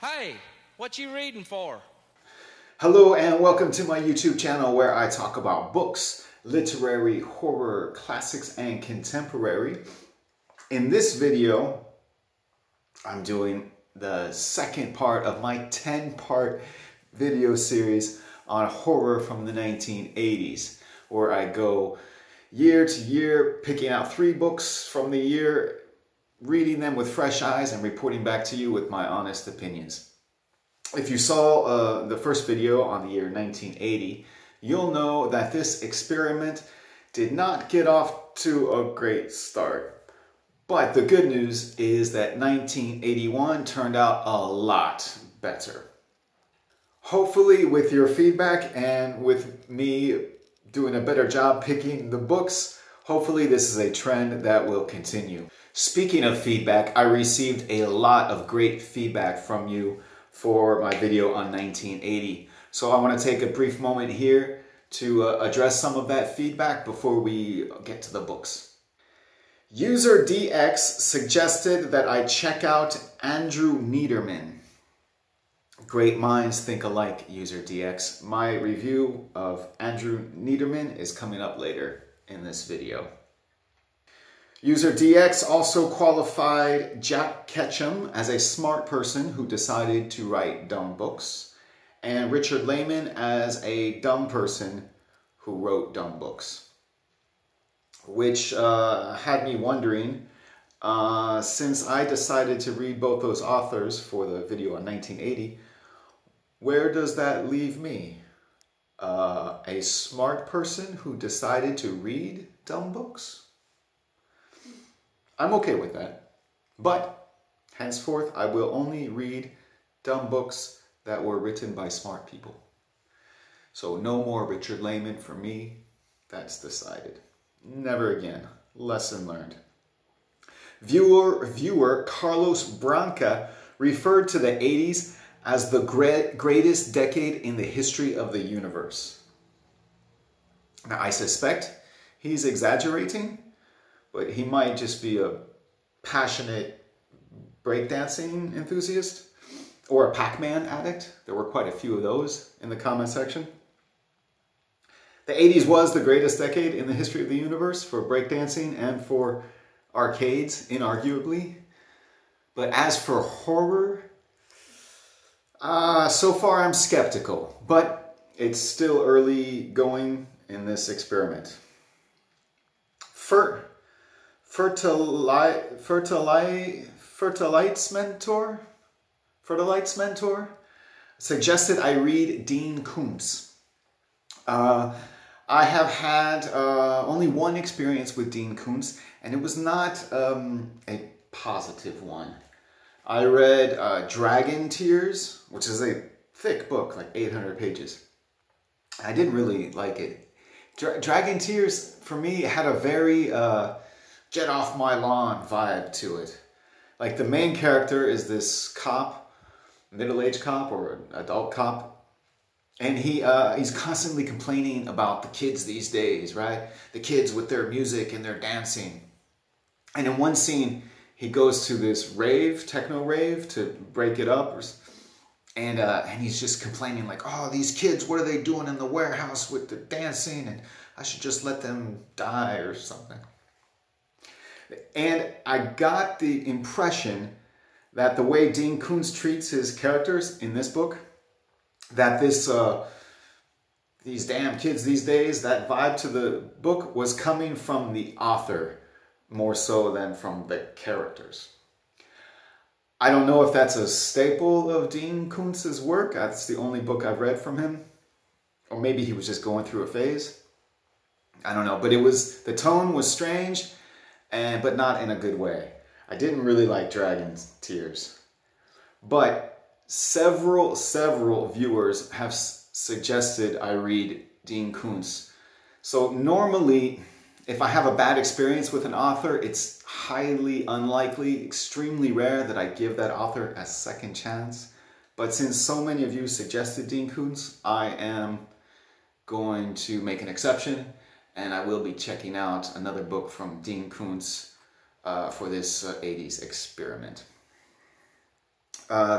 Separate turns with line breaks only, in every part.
Hey, what you reading for?
Hello and welcome to my YouTube channel where I talk about books, literary, horror, classics, and contemporary. In this video, I'm doing the second part of my 10-part video series on horror from the 1980s, where I go year to year, picking out 3 books from the year, reading them with fresh eyes and reporting back to you with my honest opinions. If you saw the first video on the year 1980, you'll know that this experiment did not get off to a great start. But the good news is that 1981 turned out a lot better. Hopefully with your feedback and with me doing a better job picking the books, hopefully this is a trend that will continue. Speaking of feedback, I received a lot of great feedback from you for my video on 1980. So I want to take a brief moment here to address some of that feedback before we get to the books. User DX suggested that I check out Andrew Neiderman. Great minds think alike, User DX. My review of Andrew Neiderman is coming up later in this video. User DX also qualified Jack Ketchum as a smart person who decided to write dumb books, and Richard Lehman as a dumb person who wrote dumb books. Which had me wondering, since I decided to read both those authors for the video on 1980, where does that leave me? A smart person who decided to read dumb books? I'm okay with that, but henceforth I will only read dumb books that were written by smart people. So no more Richard Lehman for me, that's decided. Never again, lesson learned. Viewer Carlos Branca referred to the 80s as the greatest decade in the history of the universe. Now I suspect he's exaggerating, but he might just be a passionate breakdancing enthusiast or a Pac-Man addict. There were quite a few of those in the comment section. The 80s was the greatest decade in the history of the universe for breakdancing and for arcades, inarguably. But as for horror, so far I'm skeptical, but it's still early going in this experiment. Fertilites Mentor suggested I read Dean Koontz. I have had only one experience with Dean Koontz, and it was not a positive one. I read Dragon Tears, which is a thick book, like 800 pages. I didn't really like it. Dragon Tears, for me, had a very get off my lawn vibe to it. Like the main character is this cop, middle-aged cop or adult cop, and he's constantly complaining about the kids these days, right? The kids with their music and their dancing. And in one scene, he goes to this rave, techno rave, to break it up, and he's just complaining like, oh, these kids, what are they doing in the warehouse with the dancing? And I should just let them die or something. And I got the impression that the way Dean Koontz treats his characters in this book, that these damn kids these days, that vibe to the book was coming from the author more so than from the characters. I don't know if that's a staple of Dean Koontz's work. That's the only book I've read from him. Or maybe he was just going through a phase. I don't know, but the tone was strange, but not in a good way. I didn't really like Dragon Tears. But several viewers have suggested I read Dean Koontz. So normally, if I have a bad experience with an author, it's highly unlikely, extremely rare that I give that author a second chance. But since so many of you suggested Dean Koontz, I am going to make an exception, and I will be checking out another book from Dean Koontz for this 80s experiment.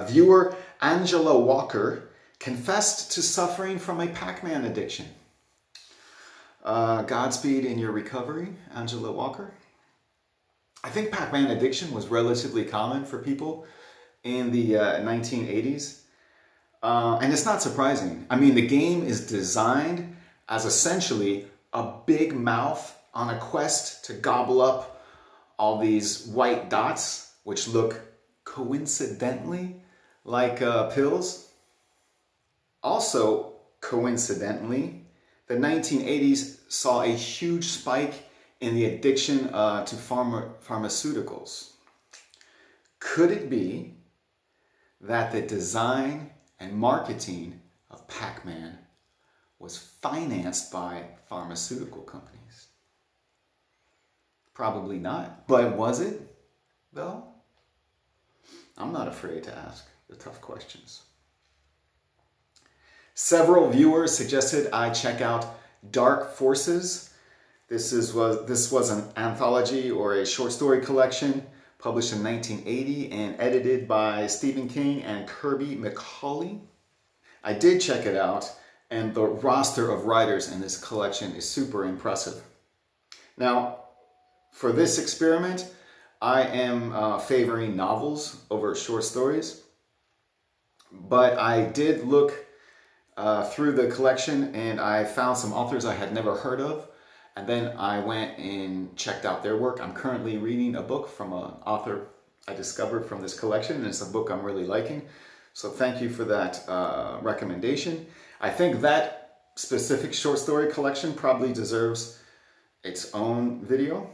Viewer Angela Walker confessed to suffering from a Pac-Man addiction. Godspeed in your recovery, Angela Walker. I think Pac-Man addiction was relatively common for people in the 1980s. And it's not surprising. I mean, the game is designed as essentially a big mouth on a quest to gobble up all these white dots, which look coincidentally like pills. Also, coincidentally, the 1980s saw a huge spike in the addiction to pharmaceuticals. Could it be that the design and marketing of Pac-Man was financed by pharmaceutical companies? Probably not. But was it, though? I'm not afraid to ask the tough questions. Several viewers suggested I check out Dark Forces. This was an anthology or a short story collection published in 1980 and edited by Stephen King and Kirby McCauley. I did check it out, and the roster of writers in this collection is super impressive. Now, for this experiment, I am favoring novels over short stories, but I did look through the collection and I found some authors I had never heard of, and then I went and checked out their work. I'm currently reading a book from an author I discovered from this collection, and it's a book I'm really liking. So thank you for that recommendation. I think that specific short story collection probably deserves its own video,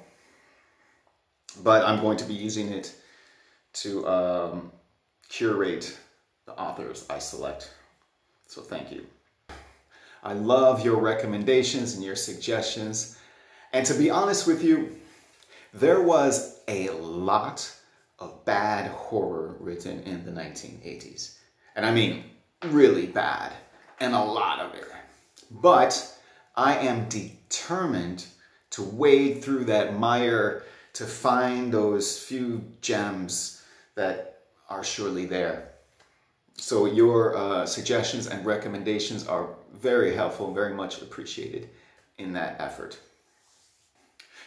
but I'm going to be using it to curate the authors I select. So thank you. I love your recommendations and your suggestions. And to be honest with you, there was a lot of bad horror written in the 1980s. And I mean, really bad, and a lot of it. But I am determined to wade through that mire to find those few gems that are surely there. So your suggestions and recommendations are very helpful, very much appreciated in that effort.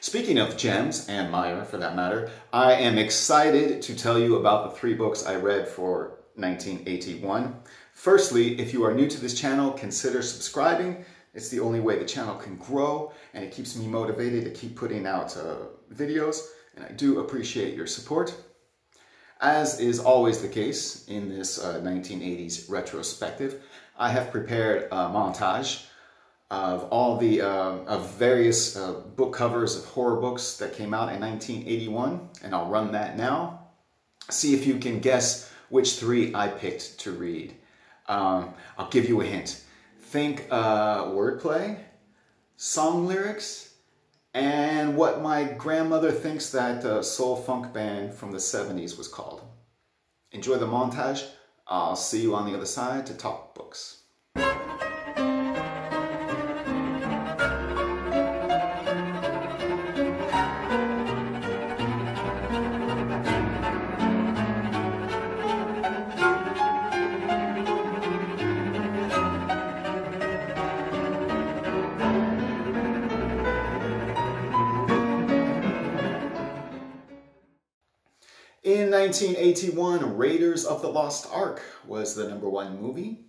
Speaking of gems, and mire for that matter, I am excited to tell you about the 3 books I read for 1981. Firstly, if you are new to this channel, consider subscribing. It's the only way the channel can grow, and it keeps me motivated to keep putting out videos, and I do appreciate your support. As is always the case in this 1980s retrospective, I have prepared a montage of all the various book covers of horror books that came out in 1981, and I'll run that now. See if you can guess which 3 I picked to read. I'll give you a hint. Think wordplay, song lyrics, and what my grandmother thinks that soul funk band from the 70s was called. Enjoy the montage. I'll see you on the other side to talk books. In 1981, Raiders of the Lost Ark was the #1 movie.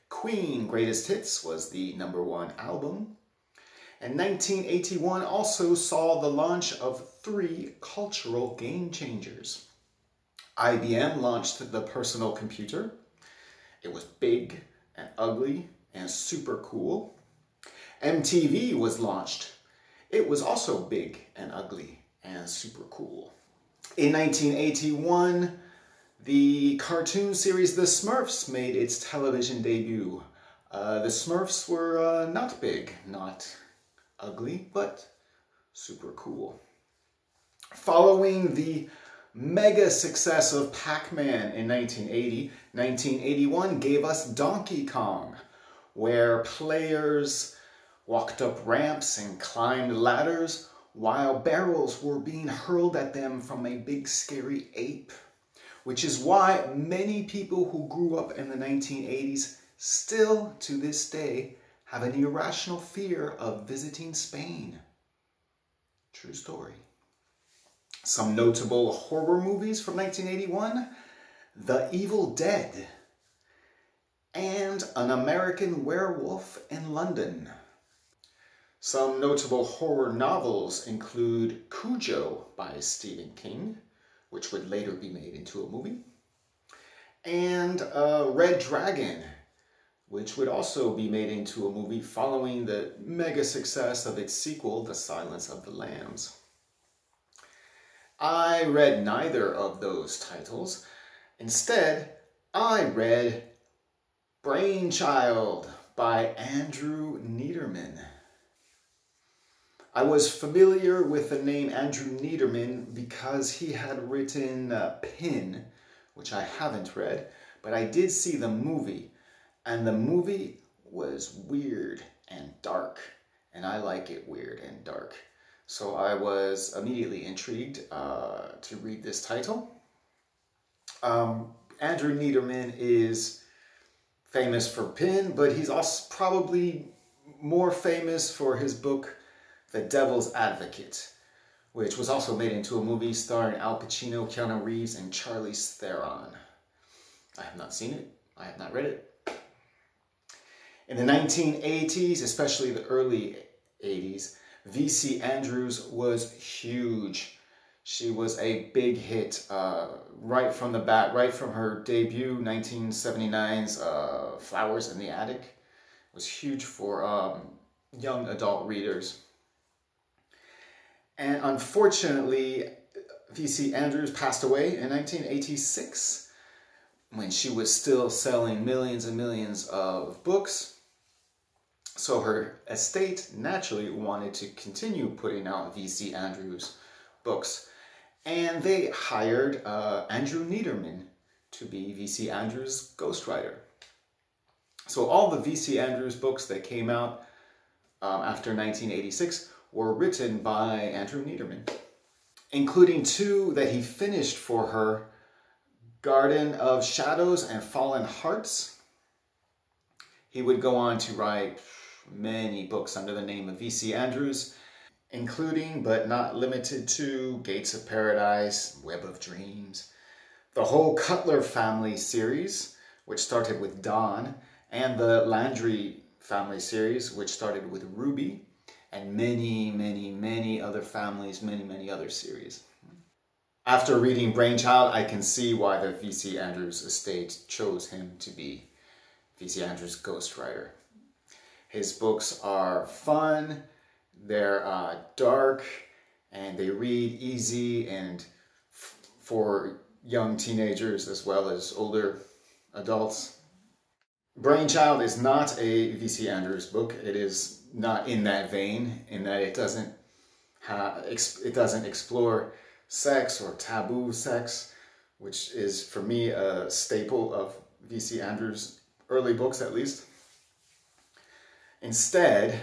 Queen Greatest Hits was the #1 album. And 1981 also saw the launch of 3 cultural game changers. IBM launched the personal computer. It was big and ugly and super cool. MTV was launched. It was also big and ugly and super cool. In 1981, the cartoon series The Smurfs made its television debut. The Smurfs were not big, not ugly, but super cool. Following the mega success of Pac-Man in 1980, 1981 gave us Donkey Kong, where players walked up ramps and climbed ladders while barrels were being hurled at them from a big scary ape. which is why many people who grew up in the 1980s still to this day have an irrational fear of visiting Spain. True story. Some notable horror movies from 1981, The Evil Dead, and An American Werewolf in London. Some notable horror novels include Cujo by Stephen King, which would later be made into a movie, and Red Dragon, which would also be made into a movie following the mega success of its sequel, The Silence of the Lambs. I read neither of those titles. Instead, I read Brainchild by Andrew Neiderman. I was familiar with the name Andrew Neiderman because he had written Pin, which I haven't read, but I did see the movie, and the movie was weird and dark, and I like it weird and dark. So I was immediately intrigued to read this title. Andrew Neiderman is famous for Pin, but he's also probably more famous for his book The Devil's Advocate, which was also made into a movie starring Al Pacino, Keanu Reeves, and Charlize Theron. I have not seen it. I have not read it. In the 1980s, especially the early 80s, V.C. Andrews was huge. She was a big hit right from the bat, right from her debut, 1979's Flowers in the Attic. It was huge for young adult readers. And unfortunately, V.C. Andrews passed away in 1986 when she was still selling millions and millions of books. So her estate naturally wanted to continue putting out V.C. Andrews books. And they hired Andrew Neiderman to be V.C. Andrews' ghostwriter. So all the V.C. Andrews books that came out after 1986 were written by Andrew Neiderman, including two that he finished for her, Garden of Shadows and Fallen Hearts. He would go on to write many books under the name of V.C. Andrews, including but not limited to Gates of Paradise, Web of Dreams, the whole Cutler family series, which started with Dawn, and the Landry family series, which started with Ruby, and many, many, many other families, many other series. After reading Brainchild, I can see why the V.C. Andrews estate chose him to be V.C. Andrews' ghostwriter. His books are fun, they're dark, and they read easy and for young teenagers as well as older adults. Brainchild is not a V.C. Andrews book. It is not in that vein, in that it doesn't explore sex or taboo sex, which is for me a staple of V.C. Andrews' early books at least. Instead,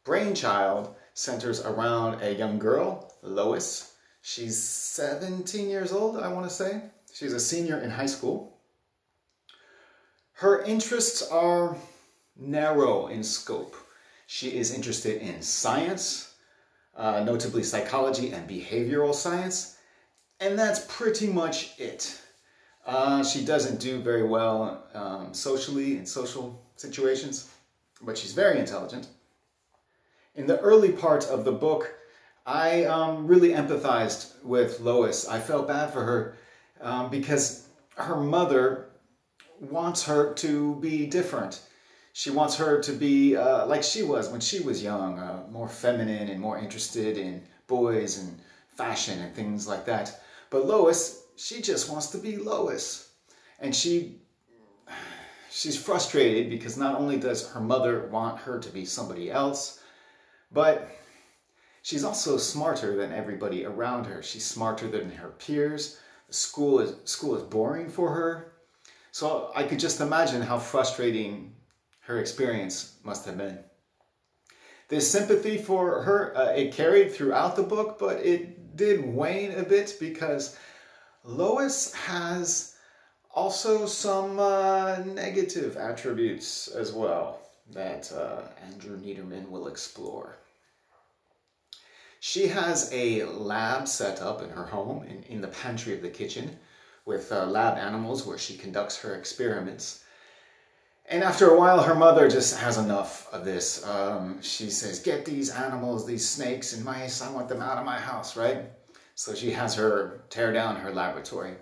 Brainchild centers around a young girl, Lois. She's 17 years old, I want to say. She's a senior in high school. Her interests are narrow in scope. She is interested in science, notably psychology and behavioral science, and that's pretty much it. She doesn't do very well socially in social situations, but she's very intelligent. In the early part of the book, I really empathized with Lois. I felt bad for her because her mother wants her to be different. She wants her to be like she was when she was young, more feminine and more interested in boys and fashion and things like that. But Lois, she just wants to be Lois. And she's frustrated because not only does her mother want her to be somebody else, but she's also smarter than everybody around her. She's smarter than her peers. The school is boring for her. So I could just imagine how frustrating her experience must have been. This sympathy for her, it carried throughout the book, but it did wane a bit because Lois has also some negative attributes as well that Andrew Neiderman will explore. She has a lab set up in her home, in the pantry of the kitchen, with lab animals where she conducts her experiments. And after a while, her mother just has enough of this. She says, get these animals, these snakes and mice, I want them out of my house, right? So she has her tear down her laboratory.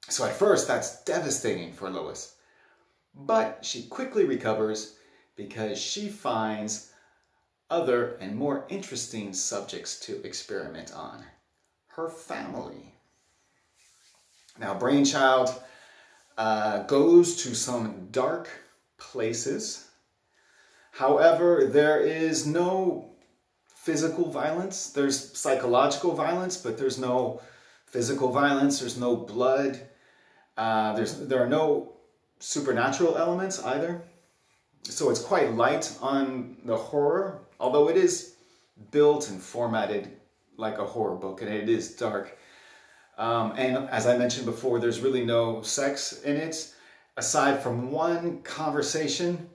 So at first, that's devastating for Lois. But she quickly recovers because she finds other and more interesting subjects to experiment on. Her family. Now, Brainchild goes to some dark places. However, there is no physical violence. There's psychological violence, but there's no physical violence. There's no blood. There are no supernatural elements either. So it's quite light on the horror, although it is built and formatted like a horror book, and it is dark. And as I mentioned before, there's really no sex in it, aside from one conversation,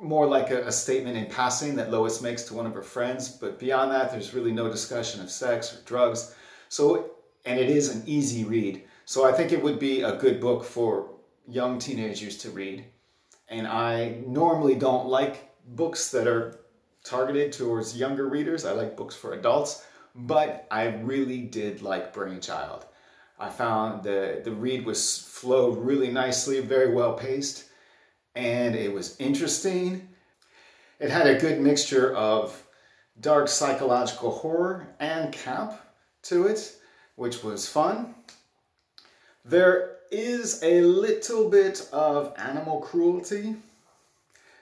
more like a statement in passing that Lois makes to one of her friends. But beyond that, there's really no discussion of sex or drugs. And it is an easy read. So I think it would be a good book for young teenagers to read. And I normally don't like books that are targeted towards younger readers. I like books for adults. But I really did like Brainchild. I found the read flowed really nicely, very well paced, and it was interesting. It had a good mixture of dark psychological horror and camp to it, which was fun. There is a little bit of animal cruelty,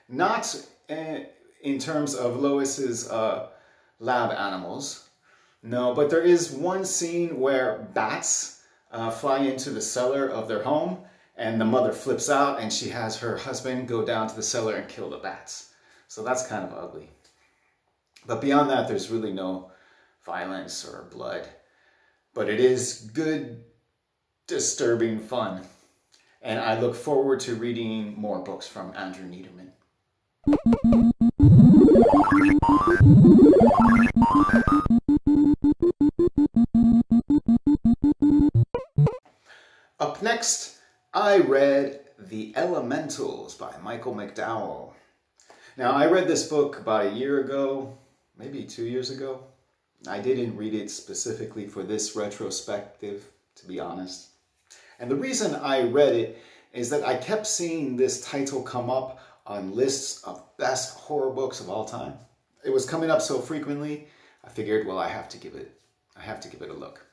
not in terms of Lois's lab animals. No, but there is one scene where bats fly into the cellar of their home, and the mother flips out and she has her husband go down to the cellar and kill the bats. So that's kind of ugly. But beyond that, there's really no violence or blood. But it is good, disturbing fun. And I look forward to reading more books from Andrew Neiderman. Up next, I read The Elementals by Michael McDowell. Now, I read this book about a year ago, maybe 2 years ago. I didn't read it specifically for this retrospective, to be honest. And the reason I read it is that I kept seeing this title come up on lists of best horror books of all time. It was coming up so frequently, I figured, well, I have to give it a look.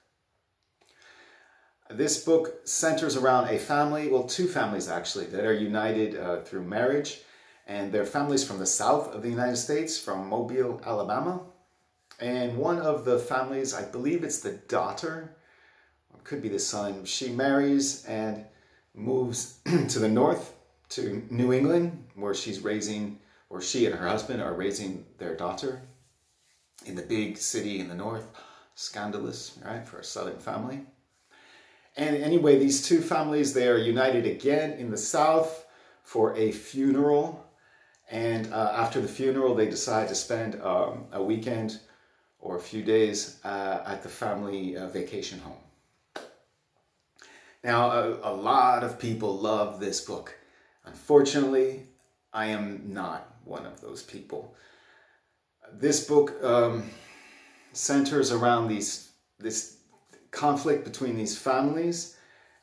This book centers around a family, well, two families actually, that are united through marriage. And they're families from the south of the United States, from Mobile, Alabama. And one of the families, I believe it's the daughter, or it could be the son, she marries and moves to the north, to New England, where she and her husband are raising their daughter in the big city in the north. Scandalous, right, for a southern family. And anyway, these two families, they are united again in the south for a funeral. And after the funeral, they decide to spend a weekend or a few days at the family vacation home. Now, a lot of people love this book. Unfortunately, I am not one of those people. This book centers around this conflict between these families,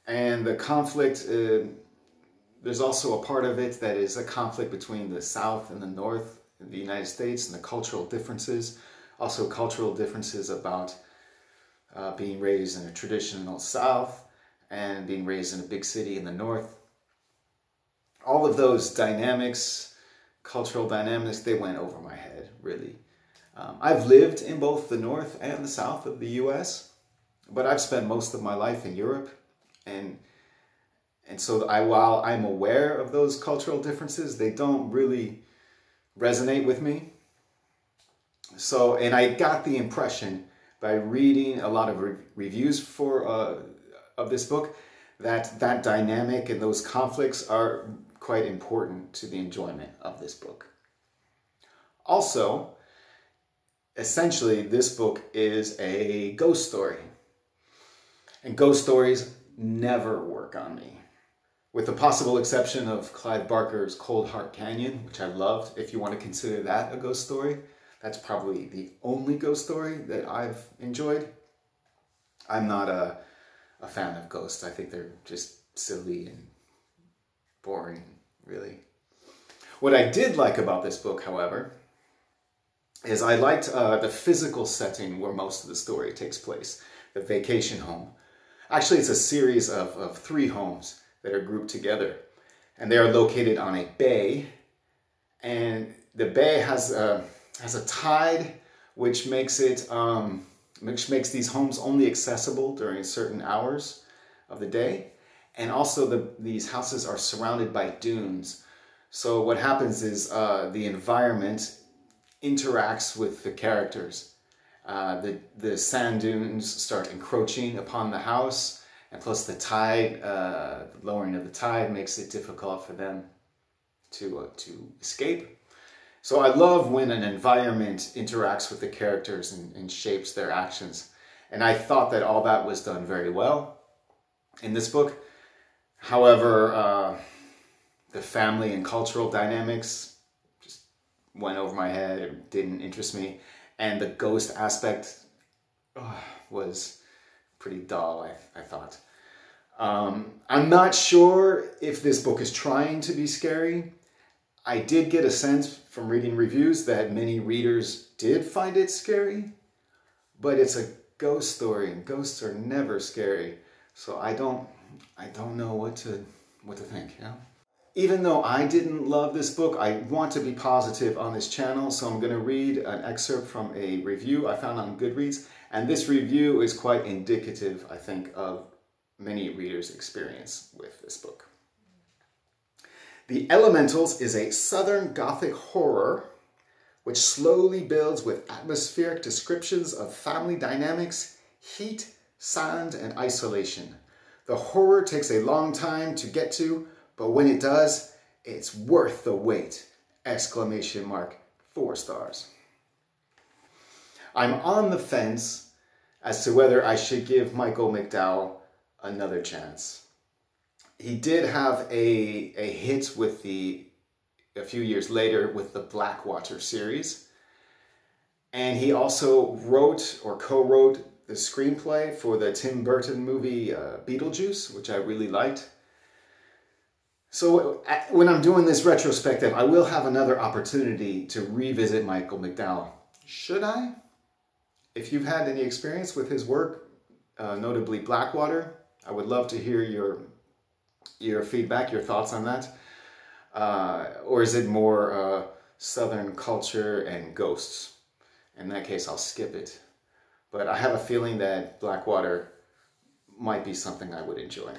and the conflict, there's also a part of it that is a conflict between the South and the North in the United States, and the cultural differences. Also cultural differences about being raised in a traditional South and being raised in a big city in the North. All of those dynamics, cultural dynamics, they went over my head, really. I've lived in both the North and the South of the US, but I've spent most of my life in Europe. And so while I'm aware of those cultural differences, they don't really resonate with me. And I got the impression by reading a lot of reviews for of this book, that dynamic and those conflicts are quite important to the enjoyment of this book. Also, essentially, this book is a ghost story. And ghost stories never work on me. With the possible exception of Clive Barker's Cold Heart Canyon, which I loved, if you want to consider that a ghost story. That's probably the only ghost story that I've enjoyed. I'm not a fan of ghosts. I think they're just silly and boring, really. What I did like about this book, however, is I liked the physical setting where most of the story takes place, the vacation home. Actually, it's a series of 3 homes that are grouped together, and they are located on a bay, and the bay has a tide which makes these homes only accessible during certain hours of the day, and also these houses are surrounded by dunes. So what happens is the environment interacts with the characters. The sand dunes start encroaching upon the house, and plus the tide, lowering of the tide makes it difficult for them to escape. So I love when an environment interacts with the characters and shapes their actions. And I thought that all that was done very well in this book. However, the family and cultural dynamics just went over my head. It didn't interest me. And the ghost aspect was pretty dull, I thought. I'm not sure if this book is trying to be scary. I did get a sense from reading reviews that many readers did find it scary, but it's a ghost story, and ghosts are never scary. So I don't know what to think. Yeah? Even though I didn't love this book, I want to be positive on this channel, so I'm going to read an excerpt from a review I found on Goodreads. And this review is quite indicative, I think, of many readers' experience with this book. The Elementals is a Southern Gothic horror which slowly builds with atmospheric descriptions of family dynamics, heat, sound, and isolation. The horror takes a long time to get to, but when it does, it's worth the wait! 4 stars. I'm on the fence as to whether I should give Michael McDowell another chance. He did have a hit with a few years later with the Blackwater series. And he also wrote or co-wrote the screenplay for the Tim Burton movie Beetlejuice, which I really liked. So when I'm doing this retrospective, I will have another opportunity to revisit Michael McDowell. Should I? If you've had any experience with his work, notably Blackwater, I would love to hear your feedback, your thoughts on that. Or is it more Southern culture and ghosts? In that case, I'll skip it. But I have a feeling that Blackwater might be something I would enjoy.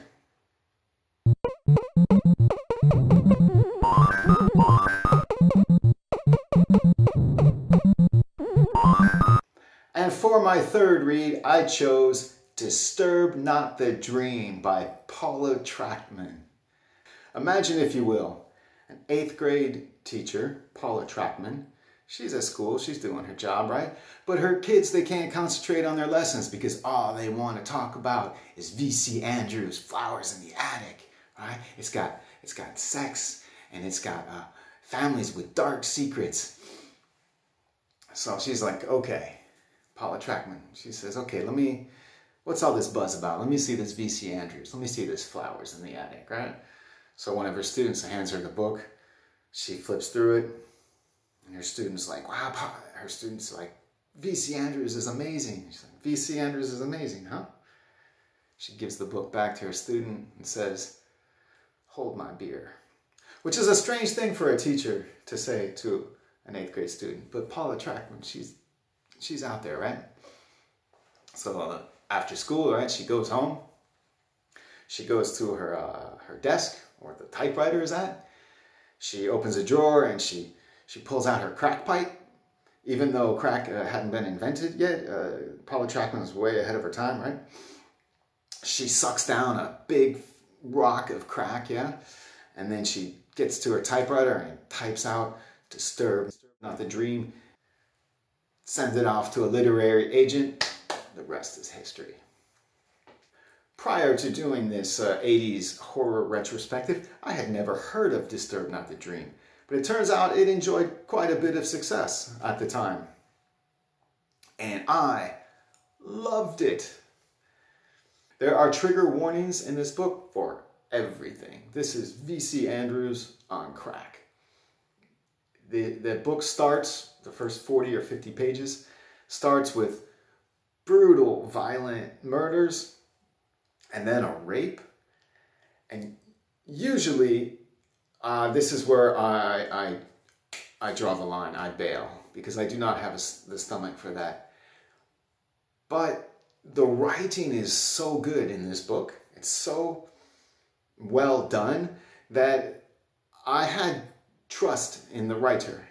And for my third read, I chose Disturb Not the Dream by Paula Trachtman. Imagine, if you will, an 8th grade teacher, Paula Trachtman. She's at school, she's doing her job, right? But her kids, they can't concentrate on their lessons because all they want to talk about is V.C. Andrews' Flowers in the Attic, right? It's got sex, and it's got families with dark secrets. So she's like, okay, Paula Trachtman, she says, okay, what's all this buzz about? Let me see this V.C. Andrews. Let me see this Flowers in the Attic, right? So one of her students hands her the book. She flips through it. And her student's like, wow, her student's like, V.C. Andrews is amazing. She's like, V.C. Andrews is amazing, huh? She gives the book back to her student and says, hold my beer. Which is a strange thing for a teacher to say to an 8th grade student. But Paula Trachtman, she's out there, right? So after school, right, she goes home. She goes to her desk, where the typewriter is at. She opens a drawer and she pulls out her crack pipe. Even though crack hadn't been invented yet, Paula Trachtman was way ahead of her time, right? she sucks down a big rock of crack, yeah? And then she gets to her typewriter and types out "Disturb Not the Dream," sends it off to a literary agent. The rest is history. Prior to doing this 80s horror retrospective, I had never heard of "Disturb Not the Dream," but it turns out it enjoyed quite a bit of success at the time. And I loved it. There are trigger warnings in this book for everything. This is V.C. Andrews on crack. The book starts, the first 40 or 50 pages, starts with brutal, violent murders, and then a rape. And usually, this is where I draw the line. I bail, because I do not have the stomach for that. But the writing is so good in this book. It's so well done that I had trust in the writer.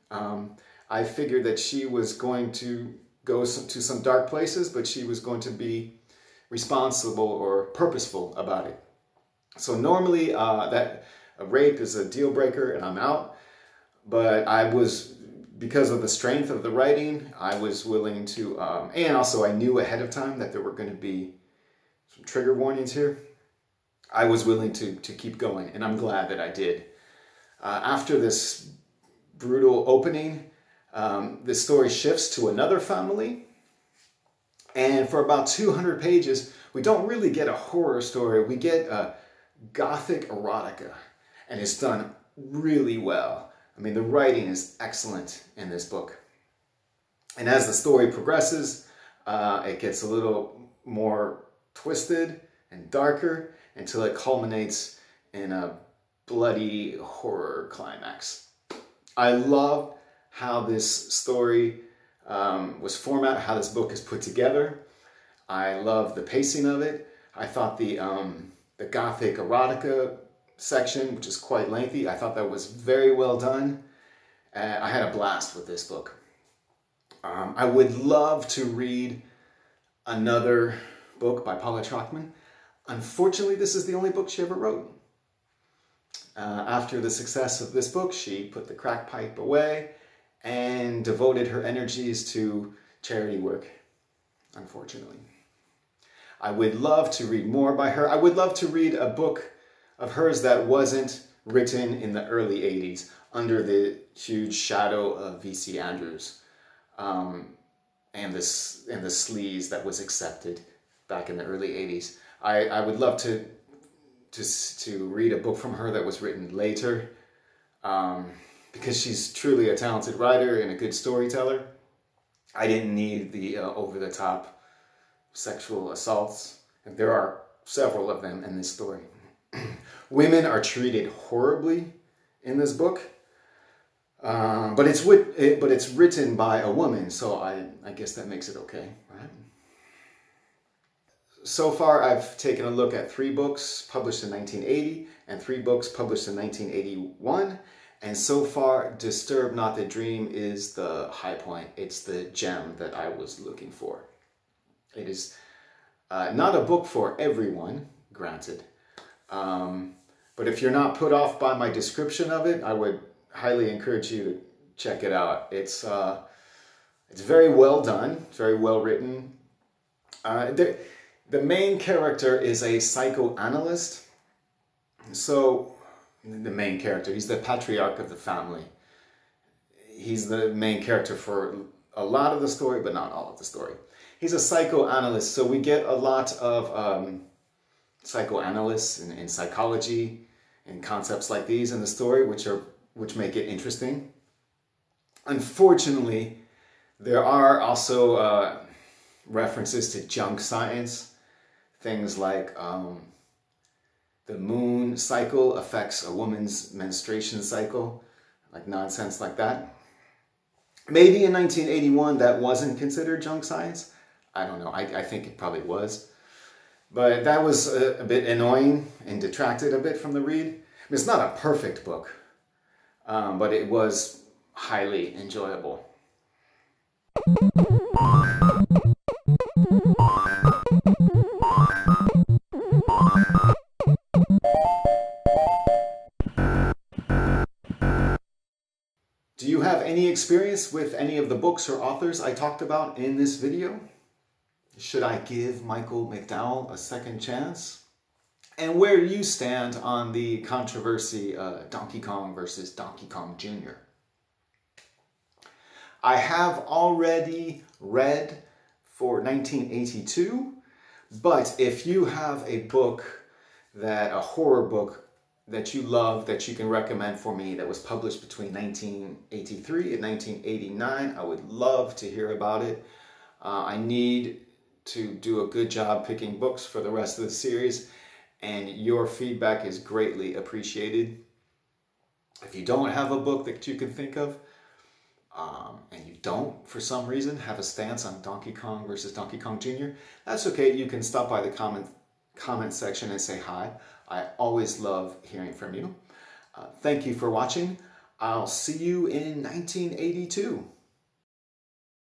I figured that she was going to go to some dark places, but she was going to be responsible or purposeful about it. So normally that a rape is a deal breaker and I'm out. But because of the strength of the writing, I was willing to, and also I knew ahead of time that there were going to be some trigger warnings here. I was willing to keep going, and I'm glad that I did. After this brutal opening, the story shifts to another family, and for about 200 pages, we don't really get a horror story. We get a gothic erotica, and it's done really well. I mean, the writing is excellent in this book. And as the story progresses, it gets a little more twisted and darker until it culminates in a bloody horror climax. I love how this story was formatted, how this book is put together. I love the pacing of it. I thought the gothic erotica section, which is quite lengthy, I thought that was very well done. I had a blast with this book. I would love to read another book by Paula Trockman. Unfortunately, this is the only book she ever wrote. After the success of this book, she put the crack pipe away and devoted her energies to charity work, unfortunately. I would love to read more by her. I would love to read a book of hers that wasn't written in the early 80s under the huge shadow of V.C. Andrews and the sleaze that was accepted back in the early 80s. I would love to read a book from her that was written later because she's truly a talented writer and a good storyteller. I didn't need the over-the-top sexual assaults, and there are several of them in this story. Women are treated horribly in this book, but it's written by a woman, so I guess that makes it okay, right? So far, I've taken a look at 3 books published in 1980 and 3 books published in 1981, and so far, "Disturb Not the Dream" is the high point. It's the gem that I was looking for. It is not a book for everyone, granted. But if you're not put off by my description of it, I would highly encourage you to check it out. It's very well done, very well written. The main character is a psychoanalyst. So, the main character, he's the patriarch of the family. He's the main character for a lot of the story, but not all of the story. He's a psychoanalyst, so we get a lot of psychoanalysts and psychology and concepts like these in the story, which make it interesting. Unfortunately, there are also references to junk science, things like the moon cycle affects a woman's menstruation cycle, like nonsense like that. Maybe in 1981 that wasn't considered junk science. I don't know. I think it probably was. But that was a bit annoying and detracted a bit from the read. I mean, it's not a perfect book, but it was highly enjoyable. any experience with any of the books or authors I talked about in this video? Should I give Michael McDowell a second chance? And where do you stand on the controversy Donkey Kong versus Donkey Kong Jr.? I have already read for 1982, but if you have a book, a horror book that you love, that you can recommend for me, that was published between 1983 and 1989, I would love to hear about it. I need to do a good job picking books for the rest of the series, and your feedback is greatly appreciated. If you don't have a book that you can think of, and you don't, for some reason, have a stance on Donkey Kong versus Donkey Kong Jr., that's okay. You can stop by the comment section and say hi. I always love hearing from you. Thank you for watching. I'll see you in 1982.